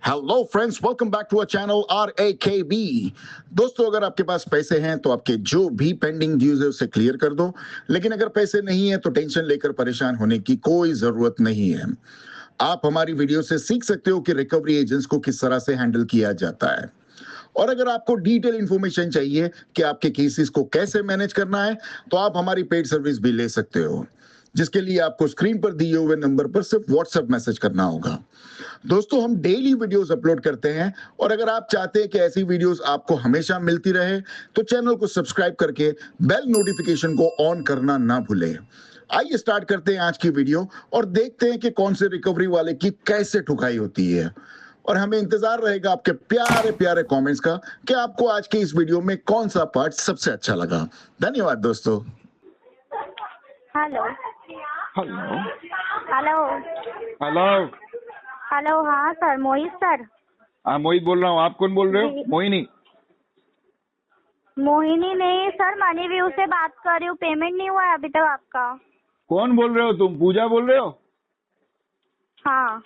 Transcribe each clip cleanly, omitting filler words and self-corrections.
Hello friends, welcome back to our channel RAKB। दोस्तों, अगर आपके पास पैसे हैं तो आपके जो भी पेंडिंग ड्यूज है उसे क्लियर कर दो। लेकिन अगर पैसे नहीं है तो टेंशन लेकर परेशान होने की कोई जरूरत नहीं है। आप हमारी वीडियो से सीख सकते हो कि रिकवरी एजेंट्स को किस तरह से हैंडल किया जाता है। और अगर आपको डिटेल इंफॉर्मेशन चाहिए कि आपके केसेस को कैसे मैनेज करना है तो आप हमारी पेड सर्विस भी ले सकते हो, जिसके लिए आपको स्क्रीन पर दिए हुए नंबर पर सिर्फ व्हाट्सएप मैसेज करना होगा। दोस्तों, हम डेली वीडियोस अपलोड करते हैं और अगर आप चाहते हैं कि ऐसी वीडियोस आपको हमेशा मिलती रहे तो चैनल को सब्सक्राइब करके बेल नोटिफिकेशन को ऑन करना ना भूलें। आइए स्टार्ट करते हैं आज की वीडियो और देखते हैं कि कौन से रिकवरी वाले की कैसे ठुकाई होती है। और हमें इंतजार रहेगा आपके प्यारे प्यारे कमेंट्स का कि आपको आज की इस वीडियो में कौन सा पार्ट सबसे अच्छा लगा। धन्यवाद दोस्तों। Hello hello hello hello. Hello. हाँ सर, मोहित सर। हाँ, मोहित बोल रहा हूँ। आप कौन बोल रहे हो? जी। मोहिनी? मोहिनी नहीं सर, मनी व्यू से बात कर रही हूँ। पेमेंट नहीं हुआ है अभी तक आपका। कौन बोल रहे हो तुम? पूजा बोल रहे हो? हाँ,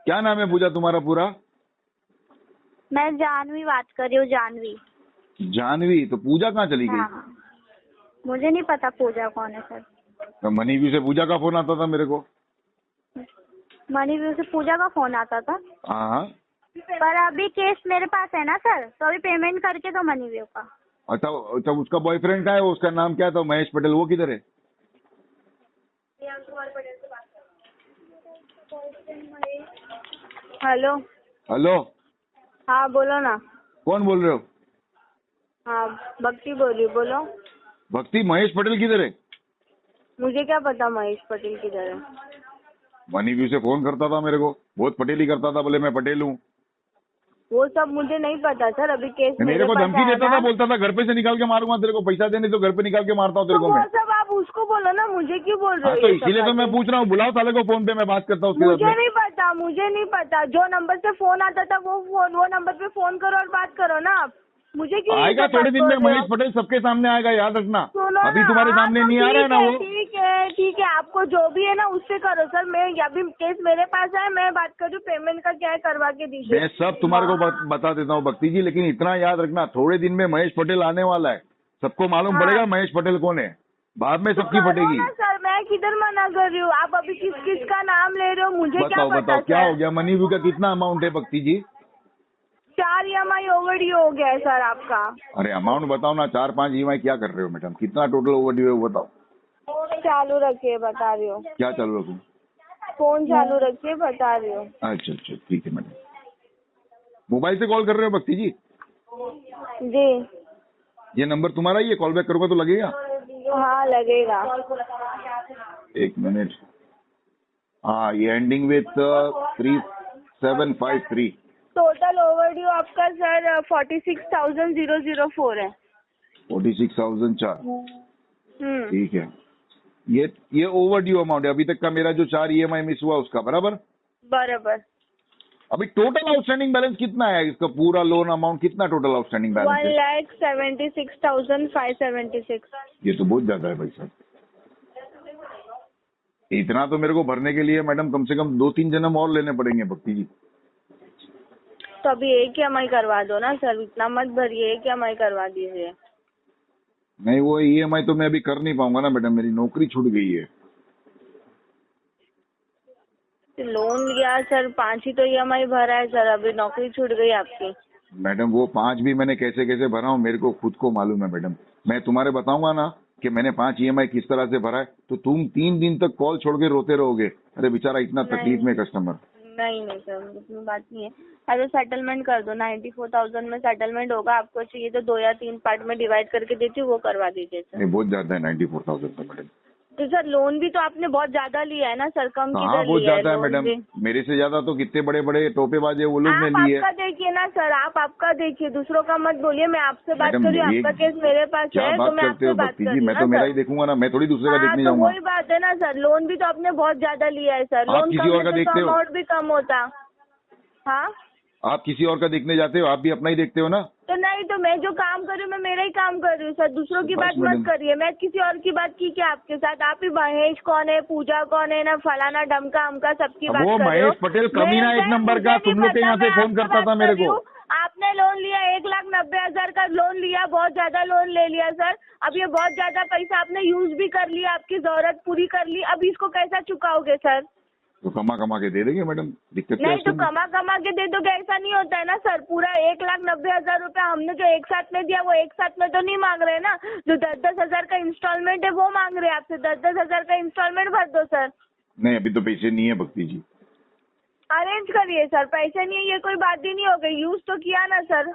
क्या नाम है पूजा तुम्हारा पूरा? मैं जानवी बात कर रही हूँ। जानवी। जानवी? तो पूजा कहाँ चली गई? हाँ, मुझे नहीं पता पूजा कौन है सर। तो मनी व्यू से पूजा का फोन आता था मेरे को। मनी व्यू से पूजा का फोन आता था, हाँ। पर अभी केस मेरे पास है ना सर, तो अभी पेमेंट करके दो मनी व्यू का। अच्छा, उसका बॉयफ्रेंड का है, उसका नाम क्या था? महेश पटेल। वो किधर है? हेलो। हेलो। हाँ बोलो ना। कौन बोल रहे हो? हाँ, भक्ति बोल रही हूँ, बोलो। भक्ति? महेश पटेल किधर है? मुझे क्या पता महेश पटेल किधर है। मनी व्यू से फोन करता था मेरे को, बहुत पटेल ही करता था, बोले मैं पटेल हूँ। वो सब मुझे नहीं पता सर, अभी केस मेरे को पास धमकी आया देता ना। था, बोलता था घर पे से निकाल के मारूंगा तेरे को, पैसा देने तो घर पे निकाल के मारता हूँ तेरे तो को वो मैं। सब आप उसको बोलो ना, मुझे क्यों बोल रहे हाँ, हो? तो ये सब इसीलिए तो मैं बातें? पूछ रहा हूँ, बुलाओ साले को फोन पे, मैं बात करता हूँ उसके मुझे साथ में। नहीं पता, मुझे नहीं पता। जो नंबर से फोन आता था वो नंबर पे फोन करो और बात करो ना आप। मुझे क्यों ये आएगा सब थोड़े बात दिन बोल में, रहे महेश हो? पटेल सबके सामने आएगा, याद रखना। सुनो अभी ना, तुम्हारे हाँ सामने तो नहीं आ रहा है ठीक ना है, वो। ठीक है, ठीक है। आपको जो भी है ना उससे करो सर। मैं अभी केस मेरे पास है, मैं बात कर रही हूँ। पेमेंट का क्या है, करवा के दीजिए। मैं सब तुम्हारे को बता देता हूँ भक्ति जी, लेकिन इतना याद रखना, थोड़े दिन में महेश पटेल आने वाला है। सबको मालूम हाँ, पड़ेगा महेश पटेल कौन है। बाद में तो सबकी करो फटेगी। ना सर, मैं किधर मना कर रही हूँ। आप अभी किस किस का नाम ले रहे हो, मुझे क्या बताओ पता बताओ क्या हो सर। गया? मनी व्यू का कितना अमाउंट है भक्ति जी? 4 EMI ओवरड्यू हो गया है सर आपका। अरे अमाउंट बताओ ना। 4-5 EMI क्या कर रहे हो मैडम? कितना टोटल ओवरड्यू है वो बताओ। चालू रखिए, बता रही हूँ। क्या चालू रखूं? फोन चालू रखिए, बता रही हूँ। अच्छा अच्छा, ठीक है मैडम। मोबाइल से कॉल कर रहे हो भक्ति जी? जी ये नंबर तुम्हारा ही है? कॉल बैक करूंगा तो लगेगा? हाँ, लगेगा। एक मिनट। हाँ, ये एंडिंग विथ 3753। टोटल ओवरड्यू आपका सर 46,004 है। 46,004। ठीक है। ये ओवरड्यू अमाउंट है अभी तक का मेरा, जो 4 EMI मिस हुआ उसका, बराबर? बराबर। अभी टोटल आउटस्टैंडिंग बैलेंस कितना है इसका? पूरा लोन अमाउंट कितना टोटल आउटस्टैंडिंग बैलेंस है? 1,76,576। ये तो बहुत ज्यादा है भाई साहब। इतना तो मेरे को भरने के लिए मैडम कम से कम 2-3 जन्म और लेने पड़ेंगे भक्ति जी। तो अभी एक EMI करवा दो ना सर, इतना मत भरिए, एक EMI करवा दीजिए। नहीं, वो EMI तो मैं अभी कर नहीं पाऊंगा ना मैडम, मेरी नौकरी छूट गई है। लोन लिया सर, 5 ही तो EMI भरा है सर, अभी नौकरी छूट गई आपकी। मैडम वो 5 भी मैंने कैसे कैसे भरा हूँ मेरे को खुद को मालूम है मैडम। मैं तुम्हारे बताऊंगा ना कि मैंने 5 EMI किस तरह से भरा है, तो तुम 3 दिन तक कॉल छोड़ के रोते रहोगे। अरे बेचारा इतना तकलीफ में कस्टमर। नहीं नहीं सर, उसमें बात नहीं है। अरे सेटलमेंट कर दो, 94,000 में सेटलमेंट होगा। आपको चाहिए तो 2 या 3 पार्ट में डिवाइड करके देती हूँ, वो करवा दीजिए सर। नहीं, बहुत ज्यादा है 94,000 तो मैडम। तो सर लोन भी तो आपने बहुत ज्यादा लिया है ना सर, कम हाँ, किधर बहुत लिया है ज्यादा है लोन मैडम। भी? मेरे से ज्यादा तो कितने बड़े बड़े टोपेबाज है वो लोग ने आप लिए। आपका देखिए ना सर, आप आपका देखिए, दूसरों का मत बोलिए। मैं आपसे बात मैडम, कर रही हूँ, ये आपका केस मेरे पास क्या है तो बात मैं करते हो आपसे बात भक्ति कर जी? रही हूँ मैं ना तो मेरा ही सर। देखूंगा ना, मैं थोड़ी दूसरे का हाँ, देखने तो जाऊंगा। वही बात है ना सर, लोन भी तो आपने बहुत ज्यादा लिया है सर। आप लोन किसी कम और का लेते तो देखते हो? अमाउंट भी कम होता। हाँ, आप किसी और का देखने जाते हो? आप भी अपना ही देखते हो ना? तो नहीं, तो मैं जो काम कर रही हूँ मैं मेरा ही काम कर रही हूँ सर, दूसरों की बस बात मैडम। मत करिए। मैं किसी और की बात की क्या आपके साथ? आप ही महेश कौन है, पूजा कौन है, ना फलाना ढमका हमका सबकी अब बात वो कर रहे हो। महेश पटेल कमीना एक मैं- नंबर का, मुझे तुम नहीं लोग के पता, यहाँ से मैं फोन आपसे करता बात था मेरे कर रही को। हूँ। आपने लोन लिया 1,90,000 का लोन लिया, बहुत ज्यादा लोन ले लिया सर। अब ये बहुत ज्यादा पैसा आपने यूज भी कर लिया, आपकी जरूरत पूरी कर ली, अब इसको कैसा चुकाओगे सर? तो कमा के दे देंगे मैडम, दिक्कत क्या है नहीं तो उसमें? कमा के दे दोगे, ऐसा नहीं होता है ना सर। पूरा 1,90,000 रुपया हमने जो एक साथ में दिया वो एक साथ में तो नहीं मांग रहे ना। जो 10-10 हजार का इंस्टॉलमेंट है वो मांग रहे हैं आपसे। 10-10 हजार का इंस्टॉलमेंट भर दो सर। नहीं अभी तो पैसे नहीं है भक्ति जी। अरेंज करिए सर, पैसे नहीं है ये कोई बात ही नहीं हो गई। यूज तो किया ना सर,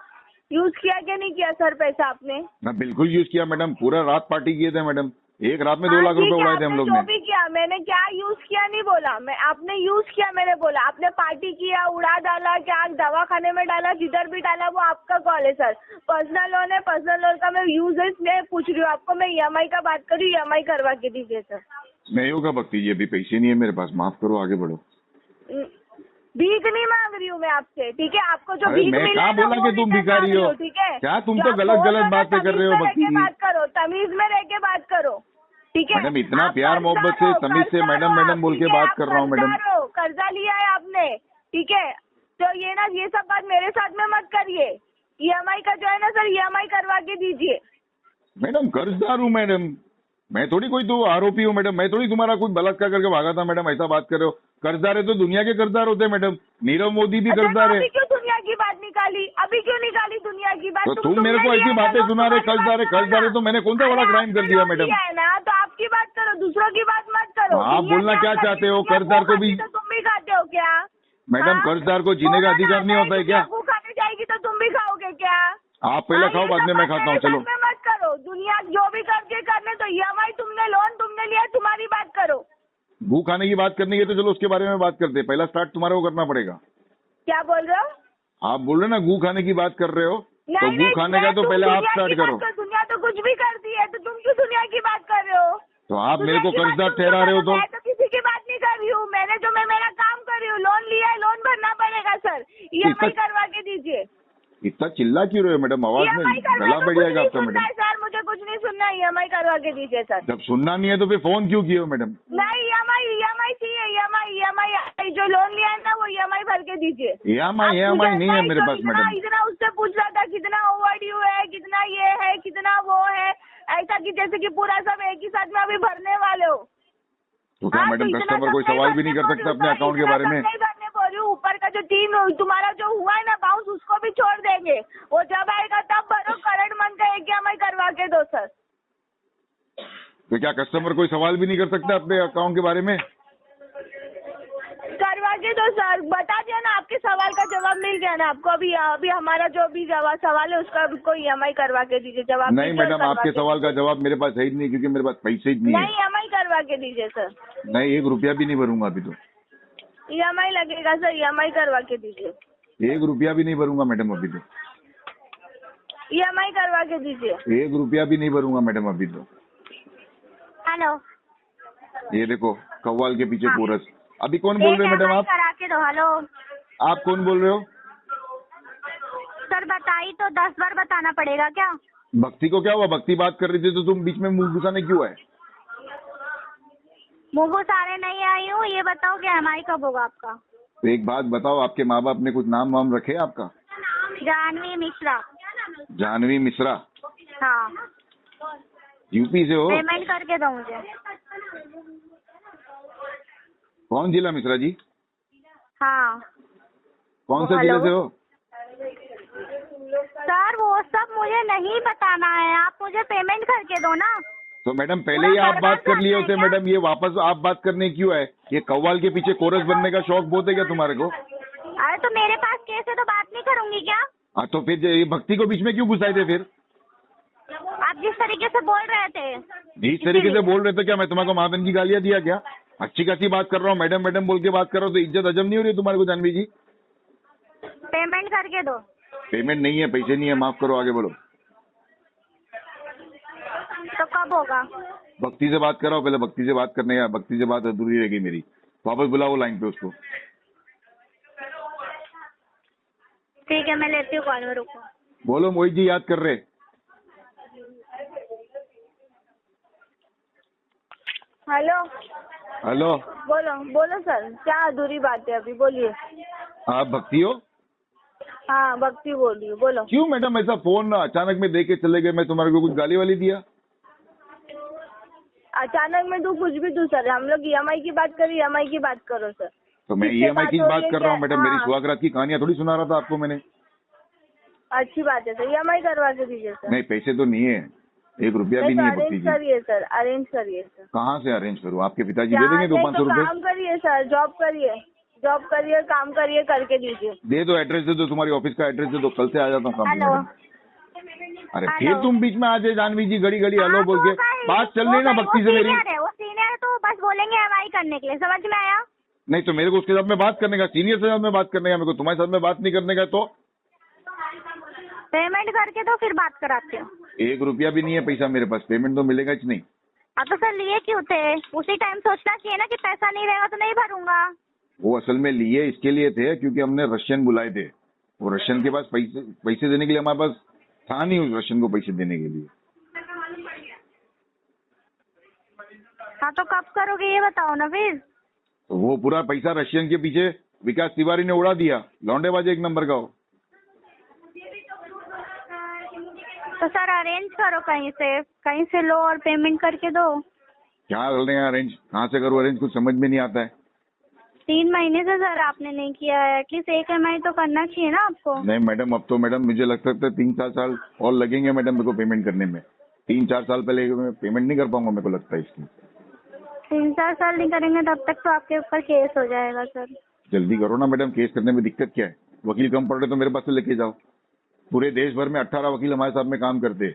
यूज किया क्या नहीं किया सर पैसा आपने? मैं बिल्कुल यूज किया मैडम, पूरा रात पार्टी किए थे मैडम, एक रात में 2 हाँ, लाख ठीक रुपए है, उड़ाए थे हम आपने लोग जो ने। भी किया, मैंने क्या यूज किया नहीं बोला मैं, आपने यूज किया मैंने बोला। आपने पार्टी किया, उड़ा डाला, क्या दवाखाने में डाला, जिधर भी डाला वो आपका कॉल है सर। पर्सनल लोन है, पर्सनल लोन का मैं यूजेस में पूछ रही हूँ आपको। मैं EMI का बात कर रही हूँ, EMI करवा के दीजिए सर। नहीं होगा भक्ति जी, अभी पैसे नहीं है मेरे पास, माफ करो, आगे बढ़ो। भीख नहीं मांग रही हूँ मैं आपसे, ठीक है? आपको जो अरे भीख मैं मिला कहाँ है ना, बोला वो कि तुम रिटर्न भिखारी मांग रही हो? हूँ, ठीक है? क्या तुम जो तो आप गलत बोल रहे हो ना, बातें कर रहे हो तमीज में भक्ति रह के जी। बात करो, तमीज में रह के बात करो, ठीक है? मैडम इतना आप प्यार मोहब्बत से कर्जदार हो, तमीज से कर्जदार मैडम हो मैडम आप, बोल के ठीक है? बात आप कर रहा हूँ मैडम। कर्जदार हो, कर्जा लिया है आपने, ठीक है? तो ये ना, ये सब बात मेरे साथ में मत करिए। EMI का जो है ना सर, EMI करवा के दीजिए। मैडम कर्जदार हूँ मैडम, मैं थोड़ी कोई तो आरोपी हूँ मैडम, मैं थोड़ी तुम्हारा कुछ बलात्कार करके भागा था मैडम, ऐसा बात कर रहे हो। कर्जदार है तो दुनिया के कर्जदार होते हैं मैडम, नीरव मोदी भी अच्छा, कर्जदार तो है। अभी क्यों दुनिया की बात निकाली? अभी क्यों निकाली दुनिया की बात? तो तुम मेरे को ऐसी बातें सुना रहे, कर्जदार है कर्जदार है, तो मैंने कौन सा बड़ा क्राइम कर दिया मैडम? है ना, तो आपकी बात करो, दूसरों की बात मत करो। आप दुनिया बोलना क्या खाती चाहते हो? दुनिया कर्जदार को भी- खाती तो तुम भी खाते हो क्या? मैडम हाँ? कर्जदार को जीने का बोलो ना, अधिकार नहीं होता है क्या? दुनिया खाने जाएगी तो तुम भी खाओगे क्या? आप पहले हाँ, खाओ, ये बाद सब में मैं बात खाता हूँ। मेरे चलो साथ में मत करो। दुनिया जो भी करके करने तो EMI तुमने, लोन तुमने लिया, तुम्हारी बात करो। गू खाने की बात करनी है तो चलो उसके बारे में बात करते हैं, पहला स्टार्ट तुम्हारे को करना पड़ेगा। क्या बोल रहे हो? आप बोल रहे हो ना गू खाने की बात कर रहे हो, तो नहीं, गू नहीं, खाने का तो तुम पहले आप दुनिया स्टार्ट की बात करो। दुनिया तो कुछ भी करती है, तो तुम क्यों दुनिया की बात कर रहे हो? तो आप मेरे को दुनिया की बात कर्जदार तुम क्यों ठहरा रहे हो कर तो? मैं तो किसी की बात नहीं कर रही हूँ। मैं मेरा काम कर रही हूँ। लोन लिया है, लोन भरना पड़ेगा सर। EMI करवा के दीजिए। इतना चिल्ला क्यों रहे हो मैडम? आवाज में EMI करवा गला तो बढ़ कुछ जाएगा नहीं आपका सुनना मैडम। है सर, मुझे कुछ नहीं सुनना है। EMI करवा के दीजिए सर। जब सुनना नहीं है तो फिर फोन क्यों किए हो मैडम? नहीं, EMI चाहिए। EMI जो लोन लिया है ना वो EMI भर के दीजिए। EMI नहीं है मेरे पास मैडम। इतना उससे पूछ रहा था, कितना ओवरड्यू है, कितना ये है, कितना वो है, ऐसा कि जैसे कि पूरा सब एक ही साथ में अभी भरने वाले हो। तो क्या हाँ, मैडम तो इतना कस्टमर सब कोई नहीं सवाल भी भरने नहीं कर बोल सकता रही अपने हूँ, अकाउंट के इतना बारे सब में? नहीं भरने बोल रही हूँ। ऊपर का जो 3 तुम्हारा जो हुआ है ना बाउंस, उसको भी छोड़ देंगे। वो जब आएगा तब भरो। करंट मंथ का EMI करवा के दो सर। तो क्या कस्टमर कोई सवाल भी नहीं कर सकता अपने अकाउंट के बारे में? करवा के दो सर। बता दिया ना, आपके सवाल का जवाब मिल गया ना आपको। अभी हमारा जो भी सवाल है उसका कोई EMI करवा के दीजिए। जवाब नहीं दीजिए और मैडम, करवा आपके के सवाल का जवाब मेरे पास है ही नहीं, क्योंकि मेरे पास पैसे ही नहीं है। नहीं, EMI करवा के दीजिए सर। नहीं, 1 रुपया भी नहीं भरूंगा अभी तो। EMI लगेगा सर, EMI करवा के दीजिए। 1 रुपया भी नहीं भरूंगा मैडम अभी तो। EMI करवा के दीजिए। 1 रुपया भी नहीं भरूंगा मैडम अभी तो। हेलो, ये देखो कव्वाल के पीछे हाँ। कोरस। अभी कौन बोल रहे हो मैडम आप? करा के दो। हेलो आप कौन बोल रहे हो? सर, बताई तो 10 बार बताना पड़ेगा क्या? भक्ति को क्या हुआ? भक्ति बात कर रही थी तो तुम बीच में मुंह घुसाने क्यों है? मुँह सारे नहीं आई हूँ। ये बताओ कि EMI कब होगा आपका? तो एक बात बताओ, आपके माँ बाप ने कुछ नाम वाम रखे आपका? जानवी मिश्रा। जानवी मिश्रा। हाँ, यूपी से हो? पेमेंट करके दो मुझे। कौन जिला मिश्रा जी? हाँ कौन सा हेलो? जिले से हो? सर, वो सब मुझे नहीं बताना है। आप मुझे पेमेंट करके दो ना। तो मैडम पहले ही आप बात कर लिए होते मैडम, ये वापस आप बात करने क्यों है? ये कव्वाल के पीछे कोरस बनने का शौक बहुत है क्या तुम्हारे को? अरे तो मेरे पास केस है तो बात नहीं करूंगी क्या? हाँ, तो फिर ये भक्ति को बीच में क्यों घुसाए थे फिर? आप जिस तरीके से बोल रहे थे, इस तरीके से बोल रहे थे क्या? मैं तुम्हारे को माँ बहन की गालियाँ दिया क्या? अच्छी खासी बात कर रहा हूँ, मैडम मैडम बोल के बात कर रहा हूँ, तो इज्जत हजम नहीं हो रही है तुम्हारे को जानवी जी? पेमेंट करके दो। पेमेंट नहीं है, पैसे नहीं है, माफ करो, आगे बढ़ो। तो कब होगा? भक्ति से बात कराओ पहले, भक्ति से बात करने का, भक्ति से बात अधूरी रह गई मेरी। वापस बुलाओ लाइन पे उसको। ठीक है, मैं लेती हूँ कॉल में, रुको। बोलो मोहित जी, याद कर रहे? हेलो हेलो, बोलो बोलो सर, क्या अधूरी बात है अभी, बोलिए। आप भक्ति हो? हाँ भक्ति बोल रही हूँ, बोलो। क्यों मैडम ऐसा फोन अचानक में दे के चले गए? मैं तुम्हारे को कुछ गाली वाली दिया? अचानक में तू कुछ भी तू सर, हम लोग ईएमआई की बात करें, ईएमआई की बात करो सर। तो मैं किससे ईएमआई की हो बात रही है कर रहा हूँ क्या? मैडम। मेरी हाँ, सुहागरात की कहानियां थोड़ी सुना रहा था आपको मैंने। अच्छी बात है सर, ईएमआई करवा के दीजिए सर। नहीं, पैसे तो नहीं है, 1 रुपया भी नहीं तो नहीं है भक्ति अरेंज जी। करिए सर, अरेंज करिए सर। कहाँ से अरेंज करूँ? आपके पिताजी दे क्या देंगे नहीं 200-500 तो रुपए? काम करिए सर, जॉब करिए, काम करिए, करके दीजिए। दे दो, एड्रेस दे दो, तुम्हारी ऑफिस का एड्रेस दे दो, कल से आ जाता हूँ काम पे हेलो मैडम। अरे फिर हेलो। तुम बीच में आ जाए जानवी जी, घड़ी घड़ी हेलो बोल के। बात चल रही है ना भक्ति से मेरी। वो सीनियर है तो बस बोलेंगे ईएमआई करने के लिए, समझ में आया? नहीं तो मेरे को उसके साथ में बात करने का, सीनियर से साथ में बात करने का, मेरे को तुम्हारे साथ में बात नहीं करने का। तो पेमेंट करके तो फिर बात कराते हो। 1 रुपया भी नहीं है पैसा मेरे पास, पेमेंट तो मिलेगा ही नहीं। हाँ तो सर लिए क्यों थे? उसी टाइम सोचना चाहिए ना कि पैसा नहीं रहेगा तो नहीं भरूंगा। वो असल में लिए इसके लिए थे क्योंकि हमने रशियन बुलाए थे। वो रशियन के पास पैसे देने के लिए हमारे पास था नहीं, उस रशियन को पैसे देने के लिए। हाँ तो कब करोगे ये बताओ ना फिर। तो वो पूरा पैसा रशियन के पीछे विकास तिवारी ने उड़ा दिया। लौंडेबाज एक नंबर का हो। तो सर अरेंज करो कहीं से लो और पेमेंट करके दो। क्या कर रहे हैं अरेंज? कहाँ से करूँ अरेंज? कुछ समझ में नहीं आता है। 3 महीने से सर आपने नहीं किया है, एटलीस्ट 1 ईएमआई तो करना चाहिए ना आपको। नहीं मैडम, अब तो मैडम मुझे लगता है 3-4 साल और लगेंगे मैडम मेरे को पेमेंट करने में। 3-4 साल पहले मैं पेमेंट नहीं कर पाऊंगा, मेरे को लगता है इसकी। 3-4 साल नहीं करेंगे तब तक तो आपके ऊपर केस हो जाएगा सर। जल्दी करो ना मैडम, केस करने में दिक्कत क्या है? वकील कम पड़ रहे तो मेरे पास से लेके जाओ। पूरे देश भर में 18 वकील हमारे साथ में काम करते हैं।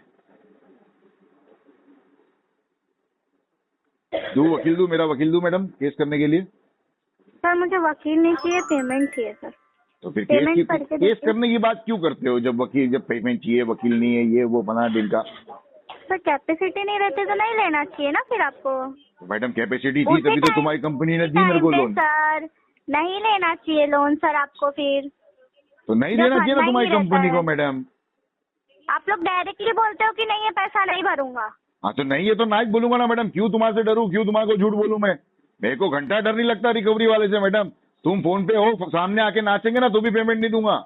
मेरा वकील दू मैडम केस करने के लिए। सर मुझे वकील नहीं चाहिए, पेमेंट चाहिए सर। तो फिर पेमेंट करके केस दीजिए। करने की बात क्यों करते हो? जब पेमेंट चाहिए, वकील नहीं है, ये वो बना दिन का। सर कैपेसिटी नहीं रहती तो नहीं लेना चाहिए ना फिर आपको। तो मैडम कैपेसिटी थी तभी तो तुम्हारी कंपनी ने दी मेरे को लोन। सर नहीं लेना चाहिए लोन सर आपको फिर। तो नहीं देना चाहिए ना तुम्हारी कंपनी को मैडम। आप लोग डायरेक्टली बोलते हो कि नहीं ये पैसा नहीं भरूंगा। हाँ तो नहीं है तो ना ही बोलूंगा ना मैडम। क्यों तुम्हारे से डरूं? क्यों तुम्हारे को झूठ बोलूं मैं? मेरे को घंटा डर नहीं लगता रिकवरी वाले से मैडम। तुम फोन पे हो, सामने आके नाचेंगे ना तो भी पेमेंट नहीं दूंगा।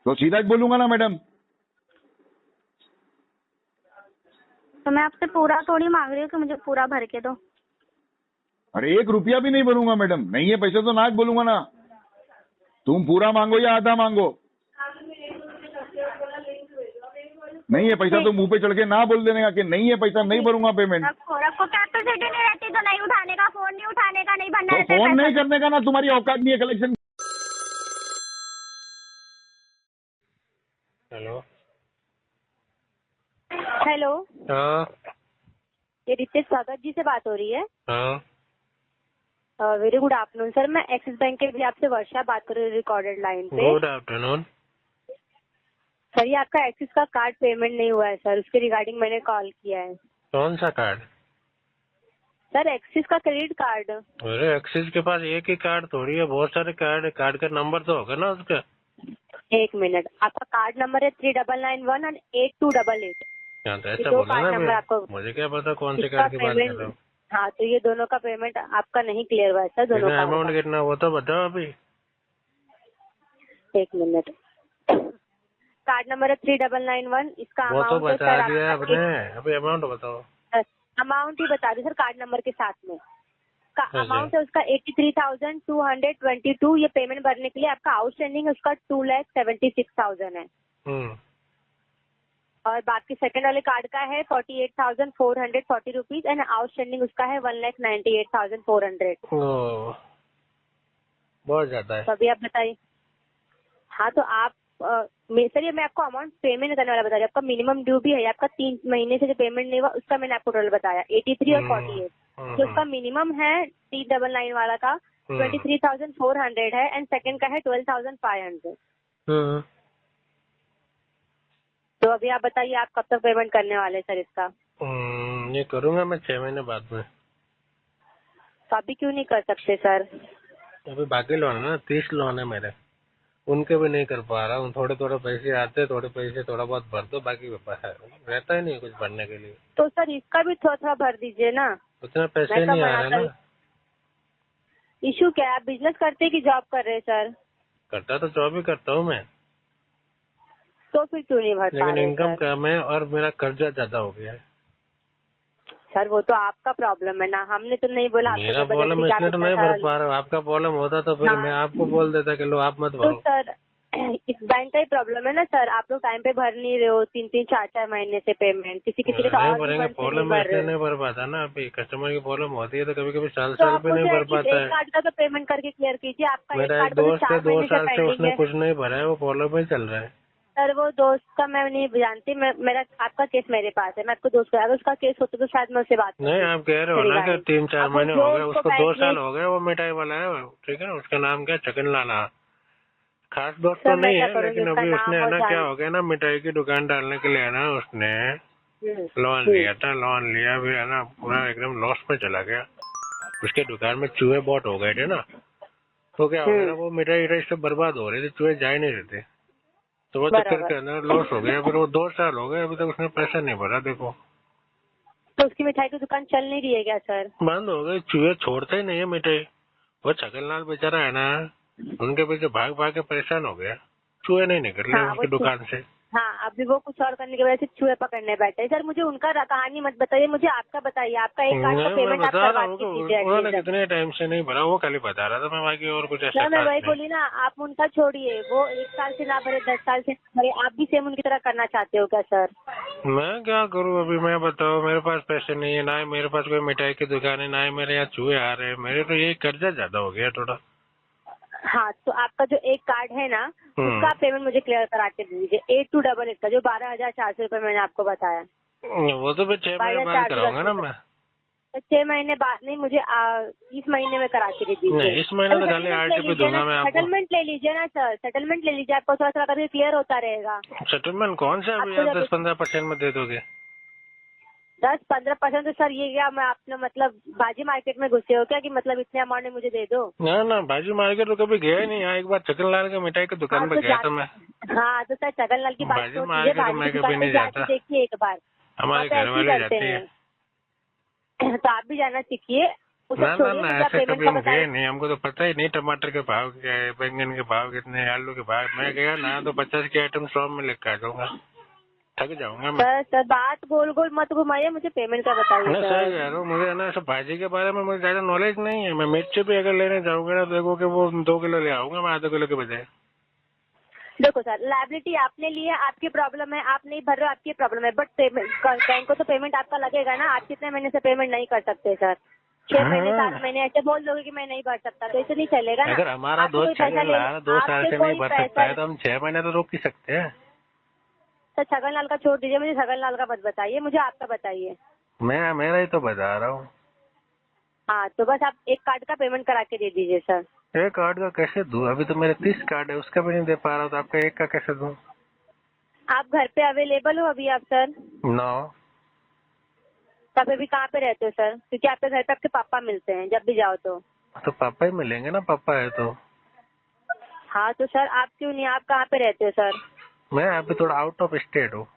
तो सीधा ही बोलूंगा ना मैडम। तो मैं आपसे पूरा थोड़ी मांग रही हूँ कि मुझे पूरा भर के दो। अरे 1 रुपया भी नहीं भरूंगा मैडम। नहीं है पैसे तो ना ही बोलूंगा ना। तुम पूरा मांगो या आधा मांगो, नहीं है पैसा तो मुंह पे चढ़ के ना बोल देने का कि नहीं है पैसा, नहीं भरूंगा पेमेंट। रखो कैपेसिटी नहीं रहती तो नहीं उठाने का, फोन नहीं उठाने का, नहीं भरना तो रहता है फोन नहीं पैसा। करने का ना, तुम्हारी औकात नहीं है कलेक्शन। हेलो। हेलो, हाँ ये रितेश भगत जी से बात हो रही है। हाँ। वेरी गुड आफ्टरनून सर, मैं एक्सिस बैंक के भी आपसे वर्षा बात कर रही हूँ रिकॉर्डेड लाइन पे। Good afternoon. सर ये आपका एक्सिस का कार्ड पेमेंट नहीं हुआ है सर, उसके रिगार्डिंग मैंने कॉल किया है। कौन सा कार्ड? सर एक्सिस का क्रेडिट कार्ड। अरे एक्सिस के पास एक ही कार्ड थोड़ी है, बहुत सारे कार्ड है। कार्ड का नंबर तो होगा ना उसका। 1 मिनट, आपका कार्ड नंबर है 3991 और 8288। हाँ तो ये ऐसा दो बोला कार्ड ना नंबर मैं, आपको। मुझे क्या पता कौन से इसका कार्ड की बात कर रहे पेमेंट, हो। हाँ तो ये दोनों का पेमेंट आपका नहीं क्लियर हुआ है सर, दोनों का। अमाउंट कितना वो तो बताओ अभी। 1 मिनट, कार्ड नंबर है 3991, इसका वो तो अमाउंट बता दिया आपने, अभी अमाउंट बताओ। अमाउंट ही बता दी सर कार्ड नंबर के साथ में। का अच्छा। अमाउंट है उसका 83,222। ये पेमेंट भरने के लिए आपका आउटस्टैंडिंग उसका 2,76,000 है। और बाकी सेकंड वाले कार्ड का है 48,440 रुपीज एंड आउटस्टैंडिंग उसका है 1,98,400। बहुत ज्यादा है। तो अभी आप बताइए। हाँ तो आप सर ये मैं आपको अमाउंट पेमेंट करने वाला बता रही हूँ। आपका मिनिमम ड्यू भी है, आपका 3 महीने से जो पेमेंट नहीं हुआ उसका मैंने आपको टोटल बताया 83 और 48। जो उसका मिनिमम है 399 वाला का 23,400 है एंड सेकंड का है 12,500। तो अभी आप बताइए आप कब तक पेमेंट करने वाले सर इसका? ये करूंगा मैं 6 महीने बाद में। तो अभी क्यों नहीं कर सकते सर? अभी बाकी लोन है ना, 30 लोन है मेरे, उनके भी नहीं कर पा रहा हूँ। थोड़े थोड़े पैसे आते, थोड़े पैसे थोड़ा बहुत भर दो, बाकी रहता ही नहीं कुछ भरने के लिए। तो सर इसका भी थोड़ा थोड़ा भर दीजिए ना। उतना पैसे मैं नहीं कब आ रहे बनाता ना। इशू क्या है, आप बिजनेस करते हैं कि जॉब कर रहे हैं सर? करता तो जॉब ही करता हूँ मैं, तो फिर क्यों नहीं भर पा लेकिन रहे इनकम सर? कम है और मेरा कर्जा ज्यादा हो गया है। सर वो तो आपका प्रॉब्लम है ना, हमने तो नहीं बोला आपको मेरा जबरदस्ती प्रॉब्लम कि आप इसलिए तो इतना नहीं भर सारा। पा रहा हूँ। आपका प्रॉब्लम होता तो फिर हाँ। मैं आपको बोल देता कि लो आप मत तो भरो। सर इस बैंक का ही प्रॉब्लम है ना सर, आप लोग टाइम पे भर नहीं रहे हो, 3-3 4-4 महीने से पेमेंट, किसी किसी के तो नहीं और भी भरेंगे, मंथ से नहीं प्रॉब्लम भर रहे इसलिए हो। नहीं भर पाता ना। अभी कस्टमर की प्रॉब्लम होती है तो कभी कभी साल तो साल आप पे नहीं मुझे भर इस पाता एक है। कार्ड का तो पेमेंट करके क्लियर कीजिए, आपका एक मेरा एक कार्ड का तो दोस्त है, 4 2 महीने से साल से पेंडिंग उसने है। कुछ नहीं भरा है, वो प्रॉब्लम ही चल रहा है। सर वो दोस्त का मैं नहीं जानती, मेरा आपका केस मेरे पास है, मैं आपको दोस्त को, अगर उसका केस होता तो शायद मैं उससे बात नहीं, करती आप कह रहे हो ना कि 3-4 अब वो महीने जो हो गए, उसको उसको 2 बैंक साल में। हो गए। वो मिठाई वाला है, ठीक है ना, उसका नाम क्या, छगन लाला। खास दोस्त सर तो मैं नहीं क्या है, करूँगी, लेकिन उसका अभी उसने नाम है और ना, क्या जान। हो गया ना, मिठाई की दुकान डालने के लिए है ना, उसने लोन हम्म। लिया था। लोन लिया भी है ना, पूरा एकदम लॉस में चला गया। उसके दुकान में चूहे बहुत हो गए थे ना, तो क्या हो गया ना, वो मिठाई विठाई सब बर्बाद हो रही थी, चूहे जा ही नहीं रहे थे। तो वो चक्कर बराबर। के अंदर लॉस हो गया। फिर वो 2 साल हो गए, अभी तक उसने पैसा नहीं भरा। देखो तो उसकी मिठाई की दुकान चल नहीं रही है क्या सर? बंद हो गई, चूहे छोड़ते ही नहीं है मिठाई। वो छगनलाल बेचारा है ना, उनके पीछे भाग भाग के परेशान हो गया। चूहे नहीं निकल रहे हाँ उनकी दुकान से। हाँ, अभी वो कुछ और करने की वजह से चूहे पकड़ने बैठे हैं। सर मुझे उनका कहानी मत बताइए, मुझे आपका बताइए, आपका एक कार्ड का नहीं, मैं पेमेंट आप बता रहा करवा हूँ के कि दीजिए उन्होंने एटलीस्ट। कितने टाइम से नहीं भरा, वो खाली बता रहा था मैं, बाकी और कुछ ऐसा सर मैं खास वही नहीं। बोली ना, आप उनका छोड़िए, वो 1 साल से ना भरे, 10 साल से ना भरे, आप भी सेम उनकी तरह करना चाहते हो क्या सर? मैं क्या करूँ अभी, मैं बताओ, मेरे पास पैसे नहीं है, ना ही मेरे पास कोई मिठाई की दुकान है, ना ही मेरे यहाँ चूहे आ रहे हैं। मेरे तो ये कर्जा ज्यादा हो गया थोड़ा। हाँ, तो आपका जो एक कार्ड है ना, उसका आप पेमेंट मुझे क्लियर करा के दे दीजिए, 8288 का, जो 12,400 रुपये मैंने आपको बताया। वो तो फिर 6 महीने बाद 12,410 कराऊंगा ना रुपये। मैं। तो 6 महीने बाद नहीं, मुझे इस महीने में करा के दे दीजिए। नहीं, इस महीने तो खाली RTP दूंगा मैं आपको। सेटलमेंट ले लीजिए ना सर, सेटलमेंट ले लीजिए, आपको थोड़ा थोड़ा करके क्लियर होता रहेगा। सेटलमेंट कौन सा अभी आपको आप जब 10-15% में दे दोगे? 10-15% तो सर ये क्या, मैं आपने मतलब बाजी मार्केट में घुसे हो क्या कि मतलब इतने अमाउंट में मुझे दे दो? ना ना, बाजू मार्केट तो कभी गया ही नहीं। यहाँ एक बार छगनलाल के मिठाई की दुकान पे गया था मैं। हाँ तो सर छगनलाल की बात बाजू छोड़ दीजिए, मार्केट बाजी मैं की कभी दुकान पे नहीं जाके जाता, देखिए एक बार, हमारे वहाँ पे घर ऐसे ही वाले करते जाते हैं। हैं। तो आप भी जाना सीखिए, वो ना सब ना छोड़िए, ना, मुझे आप ऐसे पेमेंट कभी का हम गए बताइए। नहीं, हमको तो पता ही नहीं टमाटर के भाव क्या है, बैंगन के भाव कितने हैं, आलू के भाव। मैं गया ना तो 50 की आइटम 100 में लेकर आ जाऊंगा, थक जाऊंगा मैं। सर बात गोल गोल मत घुमाइए, मुझे पेमेंट का बताइए मैं सही सर। कह रहा हूँ, मुझे है ना सब भाजी के बारे में मुझे ज्यादा नॉलेज नहीं है। मैं मिर्च भी अगर लेने जाऊंगा ना, देखो कि वो 2 किलो ले आऊंगा मैं, आधा किलो के बजाय। देखो सर, लायबिलिटी आपने ली है, आपकी प्रॉब्लम है, आप नहीं भर रहे हो, आपकी प्रॉब्लम है, बट बैंक को तो पेमेंट आपका लगेगा ना। आप कितने महीने से पेमेंट नहीं कर सकते सर? 6 महीने 7 महीने ऐसे बोल दोगे कि मैं नहीं भर सकता, तो ऐसे नहीं चलेगा ना। अगर हमारा आपसे कोई दोस्त पैसा ले, छगनलाल 2 साल आपसे से नहीं कोई भर सकता पैसा। है तो हम 6 महीने तो रोक ही सकते हैं। सर छगनलाल का छोड़ दीजिए, मुझे छगनलाल का मत बताइए, मुझे आपका बताइए। मैं मेरा ही तो बता रहा हूँ। हाँ तो बस आप एक कार्ड का पेमेंट करा के दे दीजिए सर। एक कार्ड का कैसे दूं? अभी तो मेरे 30 कार्ड है, उसका भी नहीं दे पा रहा, तो आपका एक का कैसे दूं? आप घर पे अवेलेबल हो अभी आप सर? 9। तब अभी कहाँ पे रहते हो सर? क्योंकि आपके घर पे आपके पापा मिलते हैं जब भी जाओ तो पापा ही मिलेंगे ना, पापा है तो। हाँ तो सर आप क्यों नहीं, आप कहाँ पे रहते हो सर? मैं अभी थोड़ा आउट ऑफ स्टेट हूँ।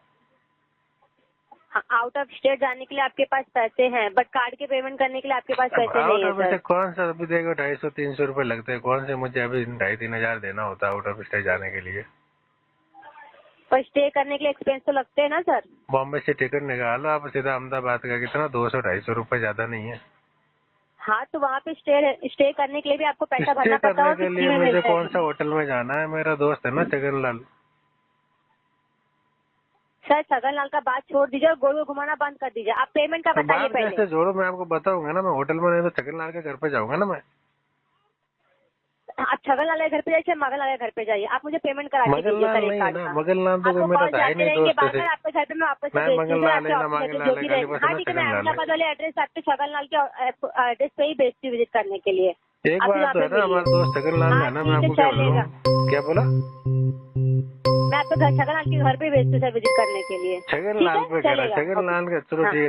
हाँ, आउट ऑफ स्टेट जाने के लिए आपके पास पैसे हैं, बट कार्ड के पेमेंट करने के लिए आपके पास पैसे आउट नहीं है ऑफ सर। स्टेट कौन सा? अभी देखो 250-300 रुपए लगते हैं, कौन से मुझे अभी 2,500-3 हजार देना होता है आउट ऑफ स्टेट जाने के लिए। पर स्टे करने के लिए एक्सपेंस तो लगते हैं ना सर? बॉम्बे से टिकट निकालो आप सीधा अहमदाबाद का, कितना 200-250 रुपए, ज्यादा नहीं है। हाँ तो वहाँ पे स्टे करने के लिए भी आपको पैसा स्टे भरना पड़ता करने होगा के कि लिए फ्री में मुझे मिलता कौन है? सा होटल में जाना है? मेरा दोस्त है ना छगनलाल। सर छगनलाल का बात छोड़ दीजिए और गोल गोल घुमाना बंद कर दीजिए, आप पेमेंट का तो बताइए बात पहले। कैसे जोड़ो? मैं आपको बताऊंगा ना, मैं होटल में नहीं तो छगनलाल के घर पे जाऊंगा ना मैं। आप छगनलाल के घर पे जाइए, मगनलाल के घर पे जाइए, आप मुझे पेमेंट करा के दीजिए मगनलाल सर एक नहीं है कार्ड ना, का। मगनलाल तो आपको मेरा कॉल तो है जाते नहीं रहेंगे, दोस्त बार से। बार आपके घर पे मैं वापस से मैं भेजती हूँ, मंगललाल है ना, आपके ऑफिस मंगललाल जो है, भी खाली रहेगा। बस हाँ ना ठीक है, मैं छगनलाल है। अहमदाबाद वाले एड्रेस आपके छगनलाल के एड्रेस पे ही भेजती हूँ विजिट करने के लिए। एक आप बार वहाँ तो पे है ना, मिलिए। हमारे दोस्त छगनलाल हाँ है ना, मैं ठीक है आपको क्या चलेगा, बोलूँ? क्या बोला? मैं आपके घर छगनलाल के घर पे भेजती हूँ सर विजिट करने के लिए। ठीक छगनलाल है पे कह रहा है, चलेगा, ओके। छगनलाल का, चलो हाँ ठीक है,